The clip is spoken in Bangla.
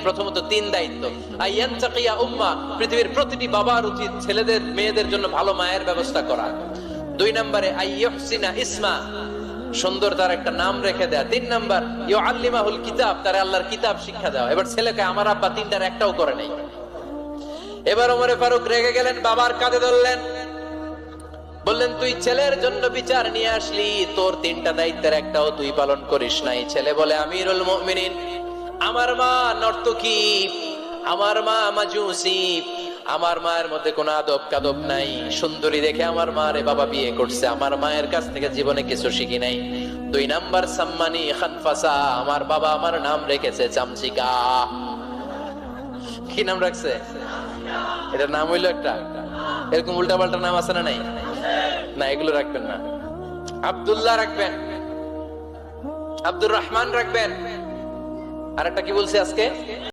প্রথমত তিন দায়িত্ব। আইয়ান চাকিয়া উম্মা, পৃথিবীর প্রতিটি বাবার উচিত ছেলেদের মেয়েদের জন্য ভালো মায়ের ব্যবস্থা করা। 2 নম্বরে আইয়ুহসিনা ইসমা, সুন্দর তার একটা নাম রেখে দেয়া। 3 নাম্বার ইউআল্লিমাহুল কিতাব, তার আল্লাহর কিতাব শিক্ষা দেওয়া। এবার ছেলেকে আমার আব্বা তিনটার একটাও করে নাই। এবার ওমরে ফারুক রেগে গেলেন, বাবার কাঁধে ধরলেন, বললেন তুই ছেলের জন্য বিচার নিয়ে আসলি, তোর 3টা দায়িত্বের একটাও তুই পালন করিস নাই। ছেলে বলে আমিরুল মুমিনিন, আমার মা নর্তকী, আমার মা মাজুসি, আমার মায়ের মধ্যে কোনো আদব কাদব নাই, সুন্দরী দেখে আমার মারে বাবা বিয়ে করছে, আমার মায়ের কাছ থেকে জীবনে কিছু শিখি নাই। 2 নাম্বার সাম্মানি খানফাসা, আমার বাবা আমার নাম রেখেছে চামচিকা। কি নাম রাখছে? এটা নাম হইলো একটা, এরকম উল্টা পাল্টা নাম আছে না? নাই না, এগুলো রাখবেন না। আব্দুল্লাহ রাখবেন, আব্দুর রহমান রাখবেন। আর একটা কি বলছে আজকে?